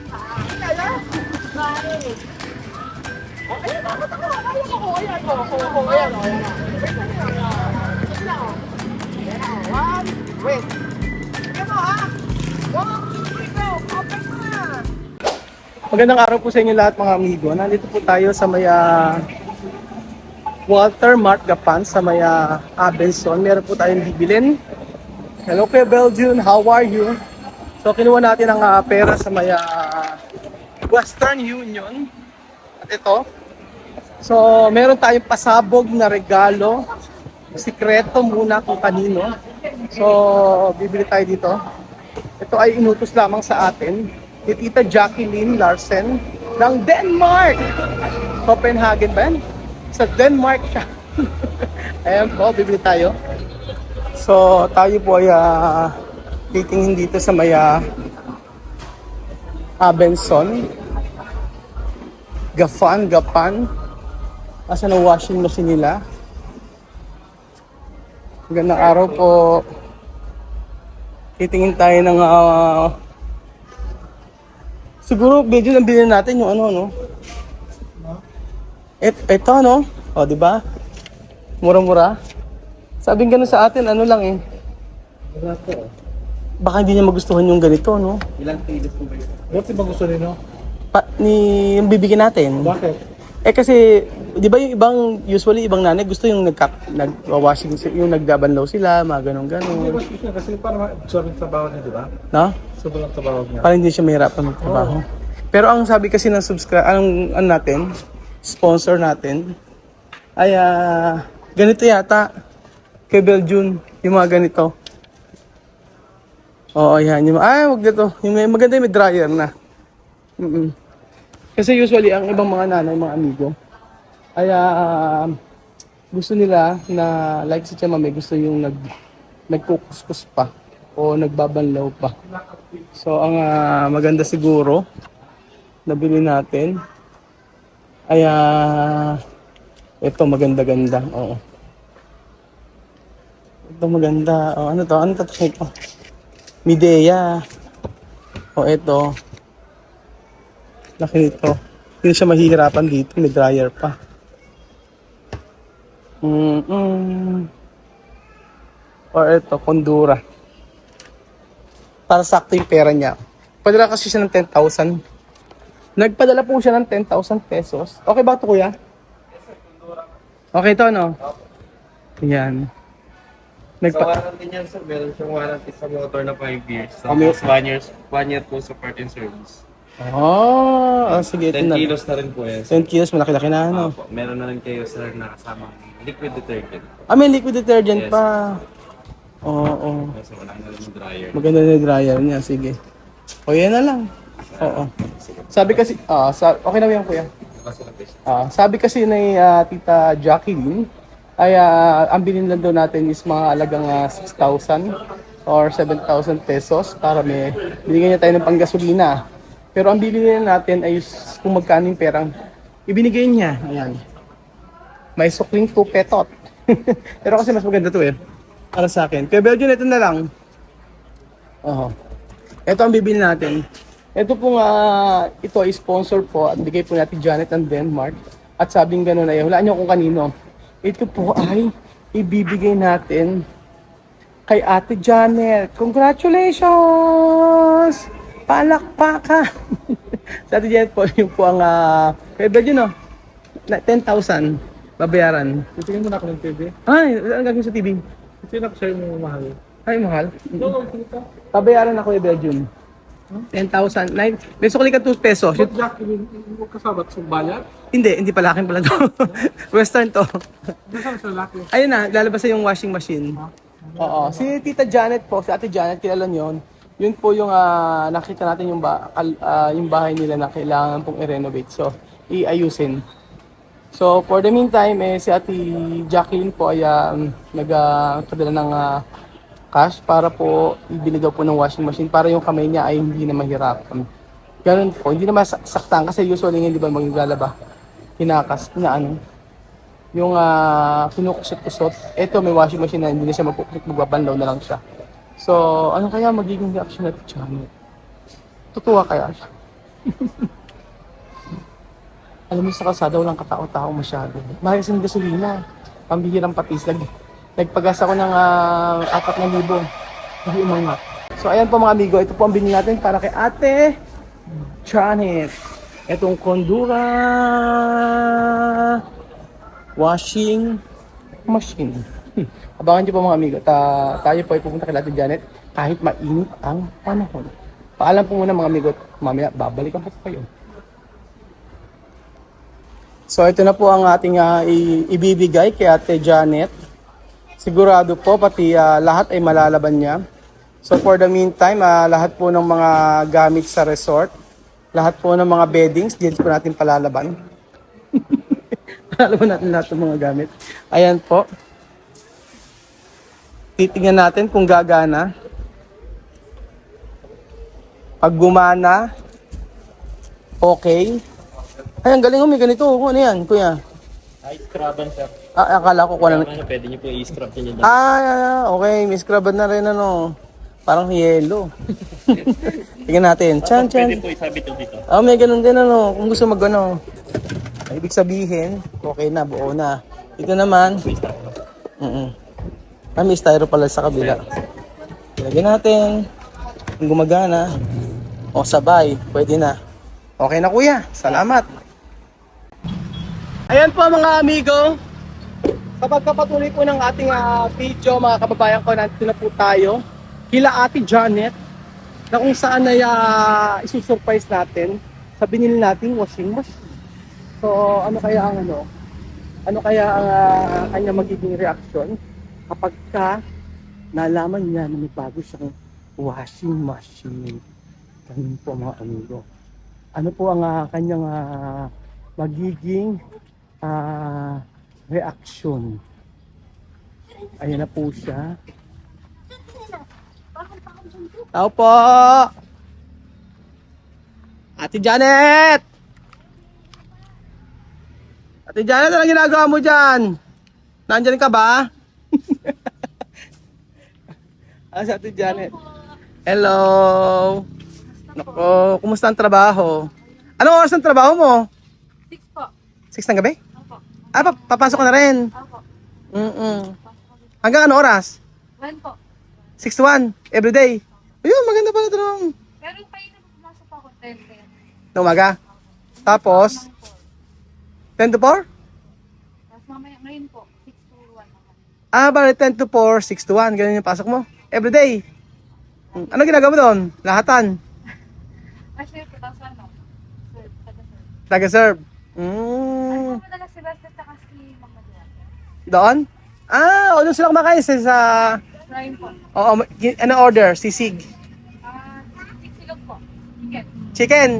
Ayan, dapat ako. Ayan ako. Ayan ako. Ayan ako. Ayan ako. One. Wait. Ayan mo ha. One, two, three, go. Open mo na. Magandang araw po sa inyo lahat mga amigo. Nandito po tayo sa may Walter Mart Gapan sa may Abenson. Meron po tayong bibilin. Hello Kuya Belgium, how are you? So kinuha natin ang pera sa may Western Union. At ito. So meron tayong pasabog na regalo. Sikreto muna kung kanino. So bibili tayo dito. Ito ay inutos lamang sa atin ni Tita Jacqueline Larsen ng Denmark. Copenhagen ba yan? Sa Denmark siya. Ayan po, bibili tayo. So, tayo po ay titingin dito sa may Abenson. Gapan. Asan ang washing machine nila? Magandang araw po. Titingin tayo ng siguro medyo nang bilhin natin yung ano, no? Ito, no? O, di ba? Mura-mura. Sabing gano'n sa atin, ano lang eh. Baka hindi niya magustuhan yung ganito, no? Ilang kilos po ba yun? Bakit ba gusto rin, no? Yung bibigyan natin. Bakit? Kasi, di ba yung usually ibang nanay gusto yung nag-washing, yung nagdabanlaw sila, mga ganun-ganun. Kasi parang sobrang trabaho niya, di ba? No? Sobrang trabaho niya. Para hindi siya mahirapan magtrabaho. Pero ang sabi kasi ng natin, sponsor natin, ay ganito yata, kay Belgium, yung mga ganito. Oo, yan. Wag dito. Yung maganda yung may dryer na. Kasi usually, ang ibang mga nanay, mga amigo, ay gusto nila na, like si Tia Mami, gusto yung nagkukuskus pa o nagbabanlaw pa. So, ang maganda siguro, nabili natin, ay ito maganda-ganda. Oo. Ito maganda. Oh, ano to? Ano tatakay ko? Midea. O ito. Laki nito. Hindi siya mahihirapan dito. May dryer pa. O ito, Kondura. Para sakto yung pera niya. Padala kasi siya ng 10,000. Nagpadala po siya ng 10,000 pesos. Okay ba ito, kuya? Okay to, no? Ayan. Sa warranty niyan sir, meron siyang warranty sa motor na 5 years. Kami- Tapos 1 year po support and service. Sige. Ito 10 na. kilos na rin po yan. 10 kilos, malaki-laki na, ano? Opo, meron na rin kayo sir na kasama liquid detergent. May liquid detergent Yes. pa. Oo. Kasi wala na rin yung dryer. Maganda na yung dryer niya, sige. O, yan na lang. Oo. Sabi kasi, okay na ba yan, kuya? Kasi lang guys. Sabi kasi ni Tita Jacqueline, ay ang bilhin lang daw natin is mga alagang 6,000 or 7,000 pesos para may binigyan niya tayo ng panggasolina. Pero ang bilhin natin ay kung magkano yung perang ibinigay niya. Ayan. May sukling 2 petot. Pero kasi mas maganda to eh. Para sa akin. Kaya Belgium, ito na lang. Ito ang bibili natin. Ito po ito ay sponsor po at bigay po natin Janet ng Denmark. At sabing gano'n ay, hulaan niyo kung kanino. Ito po ay ibibigay natin kay Ate Janet. Congratulations! Palakpakan! Sa Ate Janet po, yun po ang kaya Belgium, no? 10,000 babayaran. Titingin mo na ako ng TV. Ay, ano gagawin sa TV? Titingin ako sa'yo mo mahal. Ay, mahal. No, kita. Babayaran ako yung Belgium. 10,000. May sukli ka 2 pesos. Ba't Jack, mo kasama sa bayad? Hindi pala akin pala to. Western to. Nasaan sa laki? Ayun na, lalabas na yung washing machine. Oo. Si Tita Janet po, si Ate Janet, kilala nyo yun. Yun po yung nakita natin yung bahay nila na kailangan pong i-renovate. So, iayusin. So, for the meantime, si Ate Jacqueline po ay nagpadala ng cash para po ibili daw po ng washing machine para yung kamay niya ay hindi na mahirapan. Ganun po, hindi na masaktan kasi usually hindi ba maglalaba, kinakas, yung kinukusot-kusot. Ito may washing machine na hindi na siya magbabanlaw na lang siya. So, ano kaya magiging reaction natin, Janet? Tutuwa kaya siya? Alam mo, sa kalsada walang katao-tao masyado. Mahal kasi ng gasolina. Pambihirang patis. Nagpagas ako ng 4,000. Hindi umangat. So ayan po mga amigo, ito po ang binili natin para kay Ate Janet. Itong Condura washing machine. Abangan niyo po mga amigo. Tayo po ay pupunta kay Ate Janet kahit mainit ang panahon. Paalam po muna mga amigo. Mamaya babalikan po kayo. So ito na po ang ating ibibigay kay Ate Janet. Sigurado po pati lahat ay malalaban niya. So for the meantime, lahat po ng mga gamit sa resort, lahat po ng mga beddings, dito po natin palalaban. Palalaban natin lahat ng mga gamit. Ayan po. Titingnan natin kung gagana. Pag gumana, okay. Ay, ang galing mo, may ganito. Ano yan, kuya? Scrubban, sir. Akala ko kung ano. Pwede niyo po i-scrub niyo dyan. Okay. May scrubban na rin, ano. Parang yellow. Tingnan natin. Chan. Pwede po isabit yung dito. May ganun din, ano. Kung gusto mag-ano. Ibig sabihin, okay na, buo na. Ito naman. May styro pala sa kabila. Ilagyan natin. Kung gumagana. O, sabay. Pwede na. Okay na, kuya. Salamat. Ayan po mga amigo. Sa pagkapatuloy po ng ating video, mga kababayan ko, nandito na po tayo kila Ate Janet na kung saan ay isusurprise natin sa binili nating washing machine. So ano kaya ang kanya magiging reaction kapag nalaman niya na may bago siyang washing machine. Ganun po mga amigo. Ano po ang kanyang magiging reaction? Ayan na po siya. Tao po! Ate Janet! Ate Janet, anong ginagawa mo dyan? Nandyan ka ba? Si Ate Janet. Hello! Nako, kumusta ang trabaho? Anong oras ang trabaho mo? 6 po. 6 ng gabi? Opo. Papasok ka na rin? Opo. Hanggang ano oras? 1 po. 6 to 1, everyday. Ayun, maganda pala ito nung Pero pa yun pumasok pa ako 10 kaya. na umaga. Tapos, 10 to 4? Tapos mamaya ngayon po, 6 to 1 naman. Bali 10 to 4, 6 to 1. Ganun yung pasok mo. Everyday. Ano ginagawa mo doon? Lahatan. Kasi po, tapos ano? Sir, taga-sir. Taga-serve. Ano po madalas si Basta sa kasi magmadalas? Doon? Doon sila kumakain sa Prime po. ano order? Sisig. Silog po. Chicken. Chicken.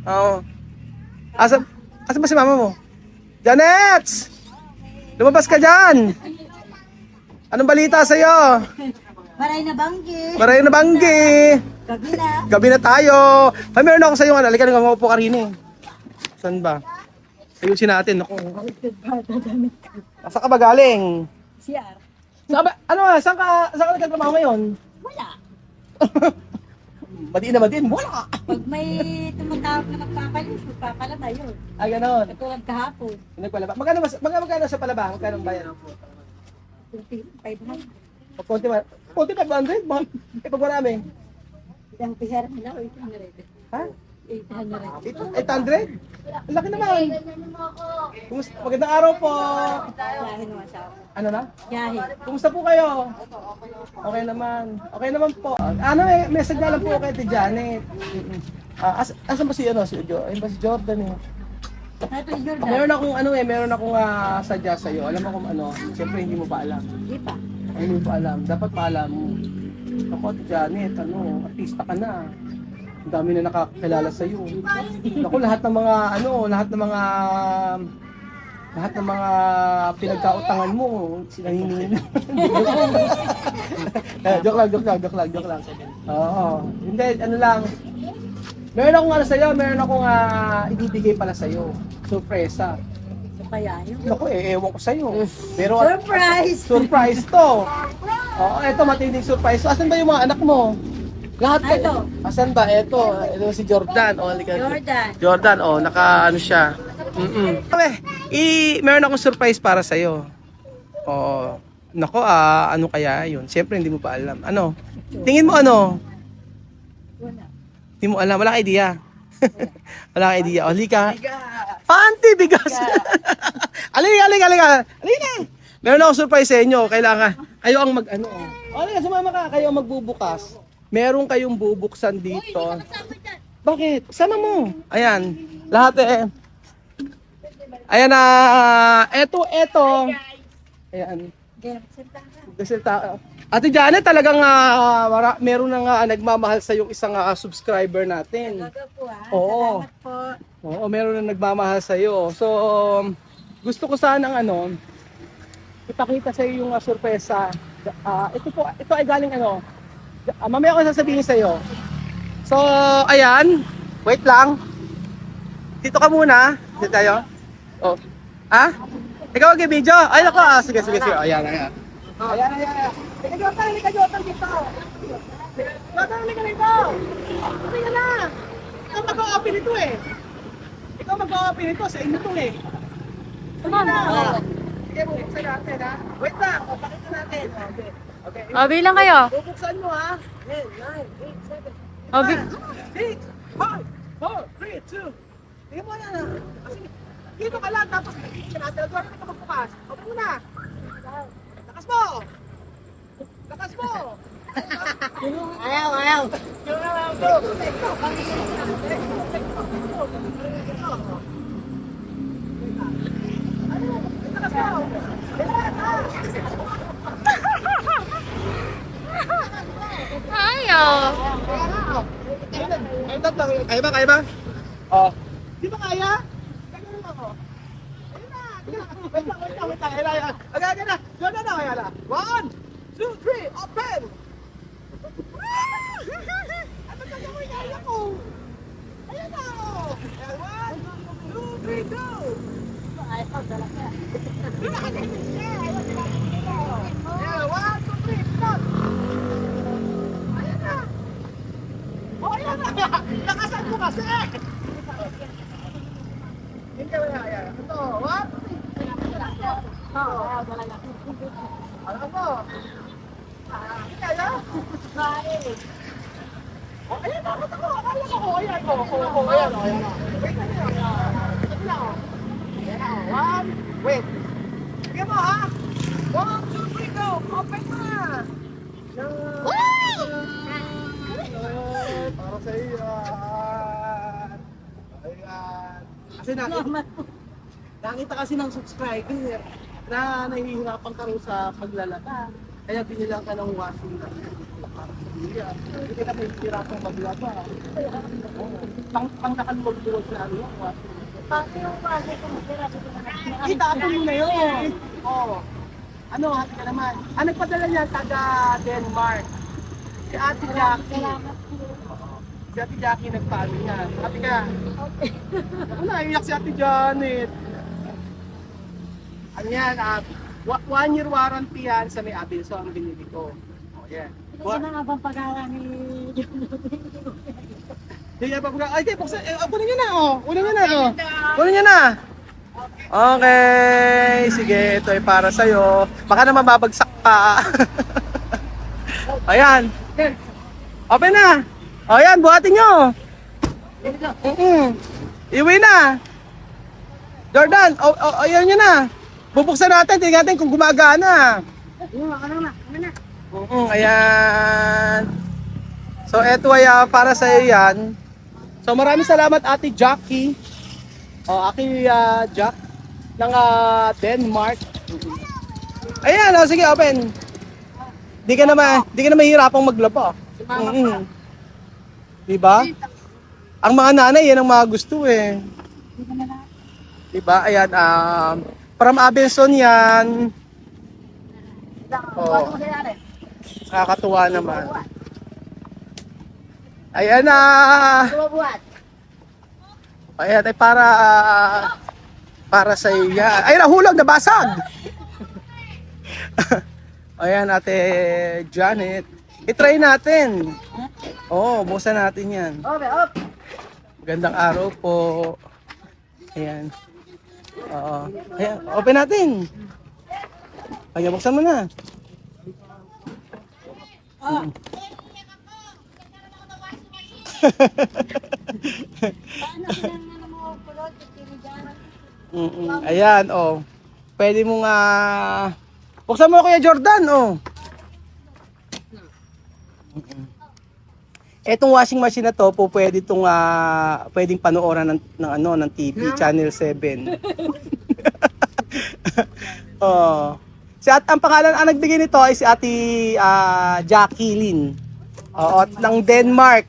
Oo. Asa ba si mama mo? Janet! Lumabas ka dyan! Anong balita sa'yo? Maray na banggi. Maray na banggi! Gabi na. Gabi na tayo! Ay, meron ako sa'yo. Halika na, mamupo ka rin eh. Saan ba? Ayusin natin. Ako. Saan ka ba galing? CR. Saan ka nagtatrabaho ngayon? Wala. Madin. Wala! Pag may tumatawag na magpapalis, magpapalaba yun. Ganon. Katulad kahapon. Nagpalaba. Magkano sa palaba? Magkano ang bayan? 500. Konti 500? Pag marami. Ilang pihara nila o 800. Ha? 800. 800? Ang laki naman. Magandang araw po. Yahe naman sa ako. Ano na? Yahe. Kumusta po kayo? Okay naman. Okay naman po. May message na lang po kay Ate Janet. Asan ba si Ayun ba si Jordan eh? Ito is Jordan. Meron akong sadya sa iyo. Alam mo kung ano, siyempre hindi mo pa alam. Di pa. Hindi mo pa alam. Dapat paalam mo. Ako, Ate Janet, artista ka na. Ang dami na nakakilala sa iyo. Ako, lahat ng mga pinagkautangan mo, sinahingin. Joke lang. Oo. Hindi, lang. Meron akong ibibigay pala sa iyo. Surpresa. Kaya yun. Naku, ewan ko sa iyo. Pero Surprise! surprise to. Oo, eto matinding surprise. So, asan ba yung mga anak mo? Lahat Ay, ito. Asan ba? Ito si Jordan. Oh, halika. Jordan. Jordan, oh, naka ano siya. Meron akong surprise para sa iyo. Oh, nako, ano kaya 'yun? Siyempre hindi mo pa alam. Ano? Tingin mo ano? Wala. Hindi mo alam, wala ka idea. Wala ka idea. O, halika. Panty bigas. Halika. Meron akong surprise sa inyo. Kailangan kayo ang mag-ano. O, halika, sumama ka. Kayo ang magbubukas. Meron kayong bubuksan dito. Bakit? Sama mo. Ayan. Lahat Ayan na. Eto. Ayan. Kasi Ate Janet, talagang meron na nagmamahal sa yung isang subscriber natin. Talaga po Oo. Salamat po. Oo, meron na nagmamahal sa iyo. So, gusto ko sanang ipakita sa iyo yung sorpresa. Ito ay galing mamaya ko sasabihin sa iyo. So, ayan. Wait lang. Dito ka muna. Dito tayo. Oh. Ha? Ikaw mag-video? Ay, nako. Sige. Ayan. Ayan. Halika, Jotan, dito. Jotan, halika dito. Halika na. Ikaw mag-o-open ito Ikaw mag-o-open ito. Sa inyo ito Halika na. Sige, bubuksan natin ha. Wait lang. Pakita natin. Okay. Bilang kayo. Bubuksan mo ha. 10, 9, 8, 7. Oh, 6, 5, 4, 3, 2. Tingnan mo na. Kasi dito ka lang. Tapos bibigyan natin. Huwag ka magbukas. Huwag mo na. Lakas mo. Ayaw. Ayaw. Kaya ba? Oh. Di ba kaya? Kaya na ako. Ayun na. Wait lang. Agad na. Doon na. Kaya na. 1, 2, 3, open! Ano ka gawin kaya ko? Ayan na. 1, 2, 3, go! Ayan, 1, 2, 3, stop! Ayan na. Oh, ayan na. Lakasan mo kasi. Hindi ko na kaya. Ito, 1, 2, 3. Alam mo. Kaya? Oh, ayan na. Akala ko. Ayan ko. Ayan na. Wait na niyo. Ayan na. Ayan na. 1. Wait. Sige mo ha. 1, 2, 3, go. Open na. Para sa iyo. Ayan. Kasi nakita kasi ng subscriber na nahihirapan ka rin sa paglalaba. Kaya binilang ka ng washing machine. Hindi ka nahihirapan maglaba. Pang nakalubog-lubog na yung washing machine. Itapon mo na yun. Oo. Ano, hati ka naman. Nagpadala niya taga Denmark. Si Ate Jackie. Si Ate Jackie nagpaano niya. Ate ka. Naiyak si Ate Janet. Ano yan, 1 year warranty yan sa may Abilso ang binili ko. O, yan. Kasi mga bang pag-aaral ni Ay, buksan. Kunin nyo na, Kunin nyo na. Okay. Sige, ito ay para sa'yo. Baka naman babagsak pa. Ayan. Open na. O, yan. Buhatin nyo. Iwi na. Jordan, ayaw nyo na. Bubuksan natin, tingnan natin kung gumagana. Ayan. So, eto ay para sa iyo yan. So, maraming salamat Ate Jackie. Aki Jack ng Denmark. Ayan, sige, open. Di ka na mahihirapang maglaba. Diba? Ang mga nanay, yan ang mga gusto Diba? Ayan, from Abenson yan. Nakakatuwa naman. Ayan na. Ayan ay para sa iyo yan. Ay, nahulog, nabasag. Ayan, Ate Janet. I-try natin. Oo, buksan natin yan. Okay, up. Magandang araw po. Ayan. Oo. Ayan, open natin. Ayan, buksan mo na. Paano kailangan mo kulot? Tinigaran. Ayan, oh. Pwede mo nga... Buksan mo, Kuya Jordan, oh. Etong washing machine na to, po pwede itong pwedeng panooran ng TV, Channel 7. Oh. Ang pangalan ang nagbigay nito ay si Ate Jackie Lynn. Oo, ng Denmark.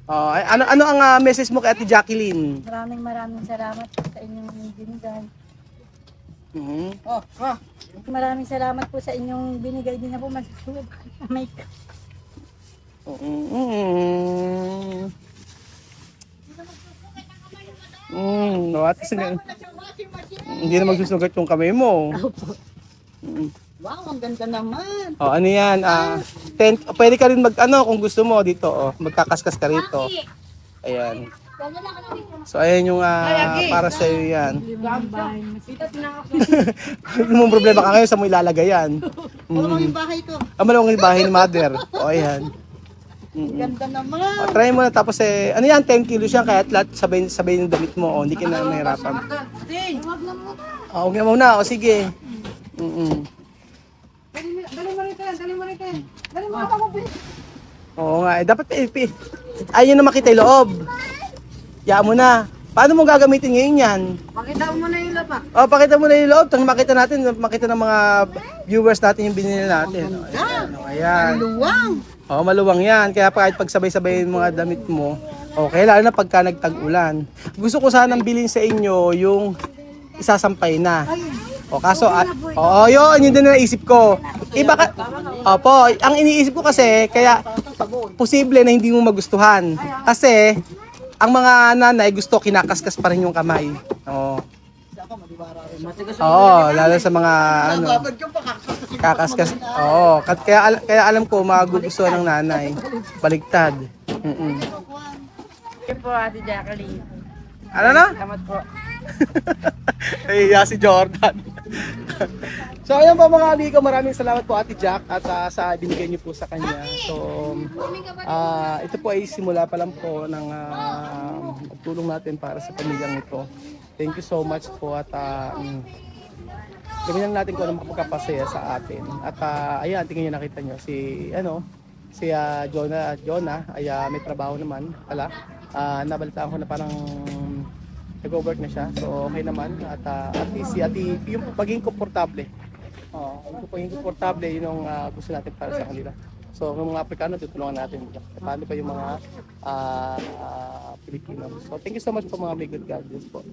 Oh, ano ang message mo kay Ate Jackie Lynn? Maraming salamat po sa inyong binigay. Mhm. Maraming salamat po sa inyong binigay din na po masusunod. May At hindi na magsusugat yung kamay mo. Wow, ang ganda naman. Oh, ano yan? Pwede ka rin kung gusto mo dito, magkakaskas ka rito. Ayan. So ayan yung para sa iyo yan. Kung mong problema ka ngayon, sa mo ilalagay yan. Yung bahay ko. Malawang yung bahay ni Mother. O ayan. Ganda naman. Try mo na tapos ano yan, 10 kilos yan, kaya lahat sabay yung damit mo, hindi ka na mahirapan. Huwag na muna, sige. Dali mo rin. Dali mo ako. Oo nga, dapat ayun na makita yung loob. Yaan mo na. Paano mo gagamitin ngayon yan? Pakita mo na yung lapa. Pakita mo na yung loob, makita ng mga viewers natin yung binili natin. Ayan. Luwang. Maluwang yan. Kaya kahit pagsabay-sabay yung mga damit mo, okay, lalo na pagka nagtag-ulan. Gusto ko sanang bilhin sa inyo yung isasampay na. Kaso, yun din na naisip ko. Iba ka, ang iniisip ko kasi, kaya posible na hindi mo magustuhan. Kasi, ang mga nanay gusto kinakaskas pa rin yung kamay. Lalo sa mga kakaskas. Kaya alam ko magugustuhan ng nanay. Baligtad. po, Ate Jacqueline. Ano na? Salamat po. Ay, si Jordan. So ayan po mga amigo, maraming salamat po Ate Jack at sa binigay niyo po sa kanya. So ito po ay simula pa lang po ng tulong natin para sa pamilyang ito. Thank you so much po at gawin lang natin kung anong magpapasaya sa atin. At ayan, tingnan niyo, nakita niyo si Jonah ay may trabaho naman pala. Nabalitaan ko na parang nag-work na siya. So okay naman at least si Ate yung pagiging komportable. Yung pagiging komportable yun ang gusto natin para sa kanila. So yung mga Afrikano tutulungan natin. Paano pa yung mga Pilipino. So thank you so much po mga may good God po.